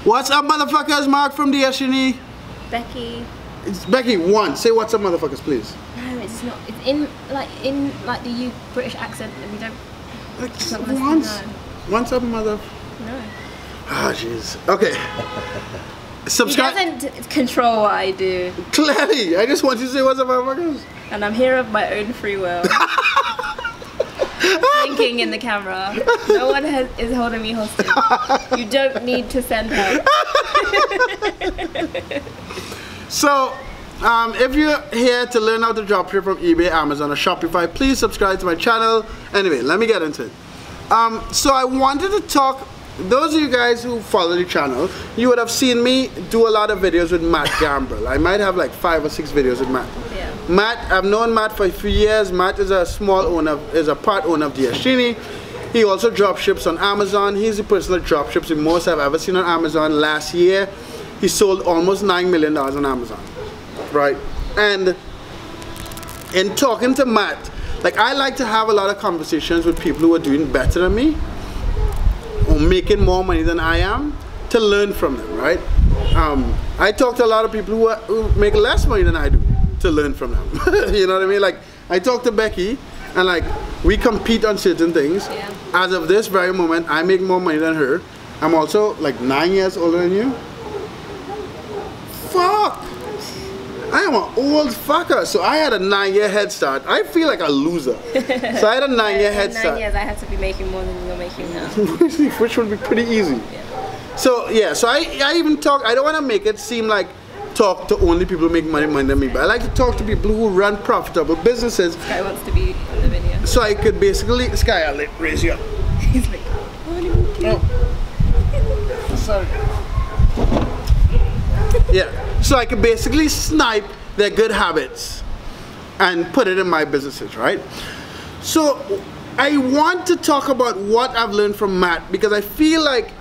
What's up, motherfuckers? Mark from Destiny. Becky. It's Becky. One. Say what's up, motherfuckers, please. No, it's not. It's in the British accent that we don't. What's up, mother? No. Ah, jeez. Okay. Subscribe. He doesn't control what I do. Clearly, I just want you to say what's up, motherfuckers. And I'm here of my own free will. Blinking in the camera. No one is holding me hostage. You don't need to send help. So, if you're here to learn how to dropship from eBay, Amazon, or Shopify, please subscribe to my channel. Anyway, let me get into it. So I wanted to talk. Those of you guys who follow the channel, you would have seen me do a lot of videos with Matt Gambrell. I might have like 5 or 6 videos with Matt. Yeah. Matt, I've known Matt for a few years. Matt is a part owner of Destiny. He also drop ships on Amazon. He's the personal drop ships the most I've ever seen on Amazon. Last year, he sold almost $9 million on Amazon, right? And in talking to Matt, like, I like to have a lot of conversations with people who are doing better than me, or making more money than I am, to learn from them, right? I talk to a lot of people who make less money than I do, to learn from them. You know what I mean? Like, I talk to Becky, and like, we compete on certain things. Yeah. As of this very moment, I make more money than her. I'm also like 9 years older than you. Fuck! I am an old fucker, so I had a 9-year head start. I feel like a loser. So I had a 9-year head start. 9 years, I have to be making more than you're making now. Which would be pretty easy. Yeah. So yeah, so I even talk. I don't want to make it seem like talk to only people who make money than me, but I like to talk to people who run profitable businesses. Sky wants to be in the video. So I could basically, Sky, I'll raise you up. He's like, oh. Sorry. Yeah, so I could basically snipe their good habits and put it in my businesses, right? So I want to talk about what I've learned from Matt, because I feel like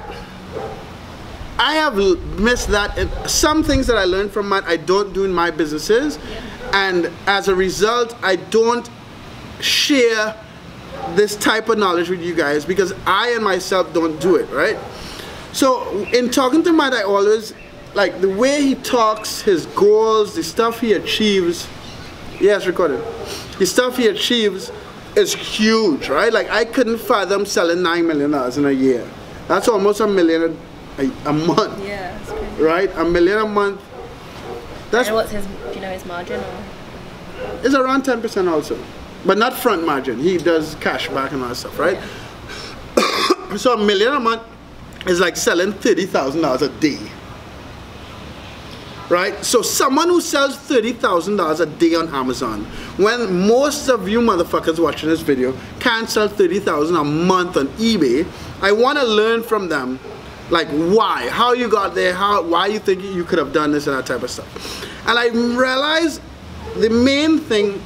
I have missed that. Some things that I learned from Matt I don't do in my businesses, and as a result I don't share this type of knowledge with you guys because I and myself don't do it, right? So in talking to Matt, I always like the way he talks, his goals, the stuff he achieves. Yes, recorded. The stuff he achieves is huge, right? Like, I couldn't fathom selling $9 million in a year. That's almost $1 million a month. yeah, that's crazy. Right? $1 million a month. That's, and what's his? Do you know his margin? Or? It's around 10% also, but not front margin. He does cash back and all that stuff, right? Yeah. So $1 million a month is like selling $30,000 a day. Right? So someone who sells $30,000 a day on Amazon, when most of you motherfuckers watching this video can't sell $30,000 a month on eBay, I want to learn from them, like, why, how you got there, why you think you could have done this and that type of stuff. And I realized the main thing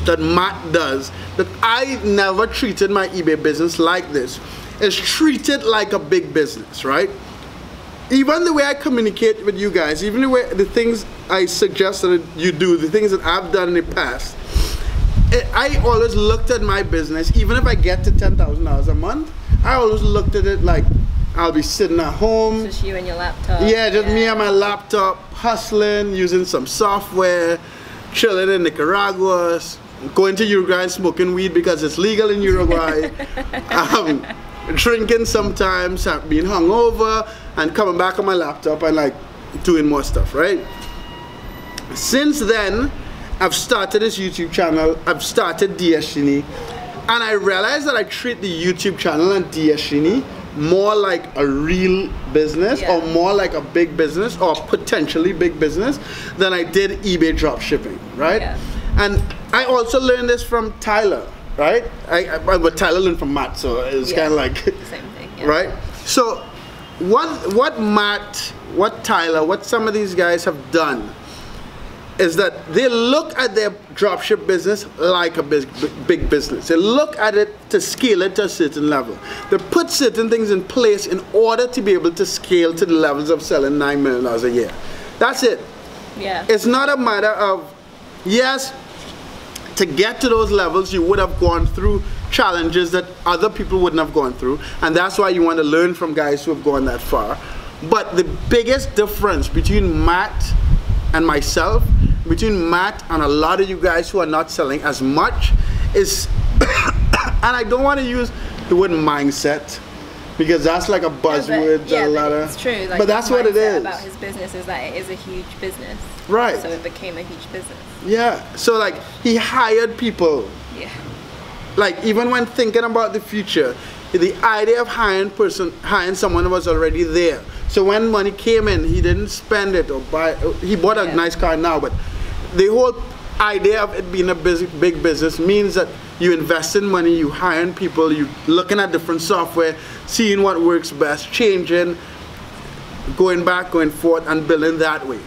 that Matt does, that I never treated my eBay business like this, is treat it like a big business, right? Even the way I communicate with you guys, even the things I suggest that you do, the things that I've done in the past, I always looked at my business, even if I get to $10,000 a month, I always looked at it like I'll be sitting at home. Just you and your laptop. Yeah, just me and my laptop, hustling, using some software, chilling in Nicaragua, going to Uruguay and smoking weed because it's legal in Uruguay. Drinking sometimes, being hungover, and coming back on my laptop and like doing more stuff, right? Since then, I've started this YouTube channel, I've started Destiny, and I realized that I treat the YouTube channel and Destiny more like a real business, or more like a big business, or potentially big business, than I did eBay drop shipping, right? Yeah. And I also learned this from Tyler, right? But Tyler learned from Matt, so it's kind of like same thing, yeah. Right? So what Matt, what Tyler, what some of these guys have done is that they look at their dropship business like a big business. They look at it to scale it to a certain level. They put certain things in place in order to be able to scale to the levels of selling $9 million a year. That's it. Yeah. It's not a matter of, yes, to get to those levels, you would have gone through challenges that other people wouldn't have gone through, and that's why you want to learn from guys who have gone that far. But the biggest difference between Matt and myself, between Matt and a lot of you guys who are not selling as much is, and I don't want to use the word mindset, because that's like a buzzword. It's true. Like, but that's what it is. About his business is that it is a huge business. Right. So it became a huge business. Yeah. So like he hired people. Yeah. Like even when thinking about the future, the idea of hiring someone was already there. So when money came in, he didn't spend it or buy. He bought a nice car now, but the whole idea of it being a big business means that you invest in money, you hiring people, you looking at different software, seeing what works best, changing, going back, going forth, and building that way.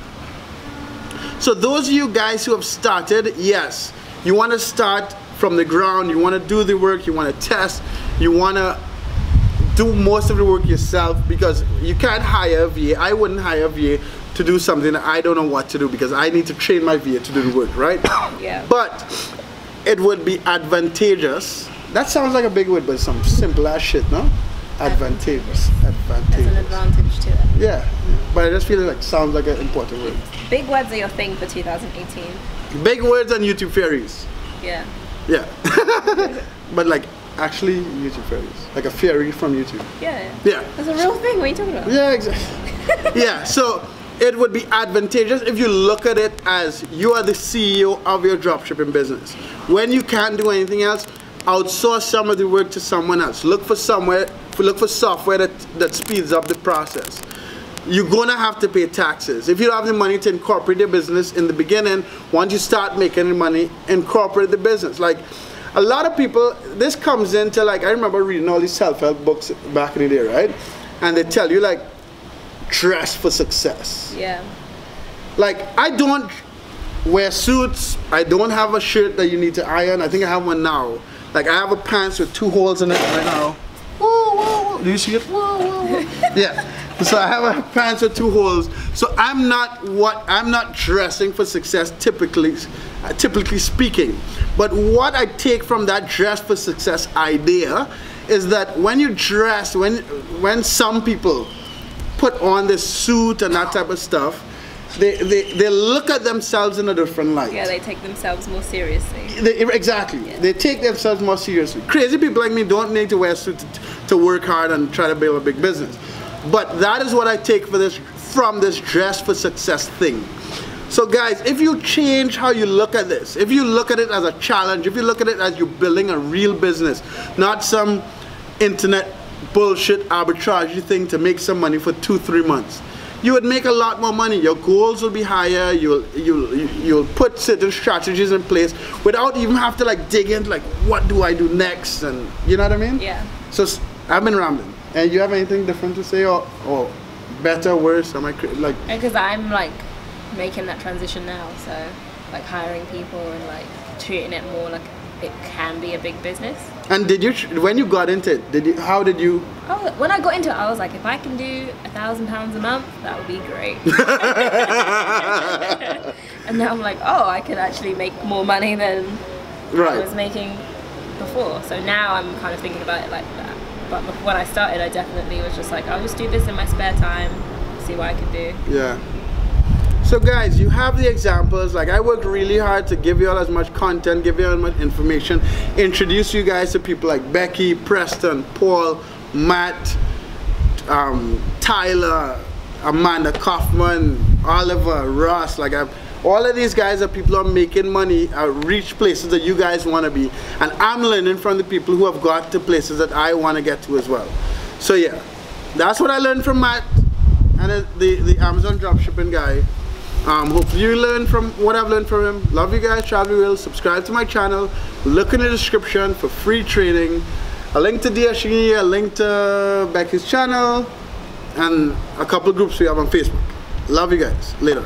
So those of you guys who have started, yes, you want to start from the ground, you want to do the work, you want to test, you want to do most of the work yourself, because you can't hire a VA. I wouldn't hire a VA to do something that I don't know what to do, because I need to train my VA to do the work, right? Yeah. But it would be advantageous. That sounds like a big word, but it's some simple ass shit, no? Advantageous. There's an advantage to it. Yeah, but I just feel like sounds like an important word. Big words are your thing for 2018. Big words and YouTube fairies. Yeah. Yeah. But like actually YouTube fairies. Like a fairy from YouTube. Yeah. Yeah. That's a real thing. What are you talking about? Yeah, exactly. Yeah, so it would be advantageous if you look at it as you are the CEO of your dropshipping business. When you can't do anything else, outsource some of the work to someone else. Look for software that speeds up the process. You're gonna have to pay taxes. If you don't have the money to incorporate your business in the beginning, once you start making the money, incorporate the business. Like a lot of people, this comes into like, I remember reading all these self-help books back in the day, right? And they tell you like, dress for success. Yeah. Like I don't wear suits. I don't have a shirt that you need to iron. I think I have one now. Like I have a pants with 2 holes in it right now. Whoa, whoa, whoa. Do you see it? Whoa, whoa, whoa. Yeah. So I have a pants with 2 holes. So I'm not dressing for success typically speaking. But what I take from that dress for success idea is that when you dress, when some people put on this suit and that type of stuff, they look at themselves in a different light. Yeah, they take themselves more seriously. Exactly. Yeah. They take themselves more seriously. Crazy people like me don't need to wear a suit to work hard and try to build a big business. But that is what I take from this dress for success thing. So guys, if you change how you look at this, if you look at it as a challenge, if you look at it as you're building a real business, not some internet bullshit arbitrage thing to make some money for 2-3 months, you would make a lot more money. Your goals will be higher. You'll put certain strategies in place without even have to like dig in like, what do I do next? And you know what I mean? Yeah. So I've been rambling. And you have anything different to say, or better, worse? Am I like? Because I'm like making that transition now, so like hiring people and like treating it more like it can be a big business. And did you, when you got into it, how did you? Oh, when I got into it, I was like, if I can do £1,000 a month, that would be great. And now I'm like, oh, I can actually make more money than I was making before. So now I'm kind of thinking about it like that. But when I started, I definitely was just like, I'll just do this in my spare time, see what I can do. Yeah. So guys, you have the examples. Like I worked really hard to give you all as much content, give you all as much information, introduce you guys to people like Becky, Preston, Paul, Matt, Tyler, Amanda Kaufman, Oliver, Ross. Like all of these guys are people who are making money, reach places that you guys want to be, and I'm learning from the people who have got to places that I want to get to as well. So yeah, that's what I learned from Matt and the Amazon dropshipping guy. Hopefully you learn from what I've learned from him. Love you guys, travel well. Subscribe to my channel. Look in the description for free training. A link to DSG, a link to Becky's channel, and a couple of groups we have on Facebook. Love you guys. Later.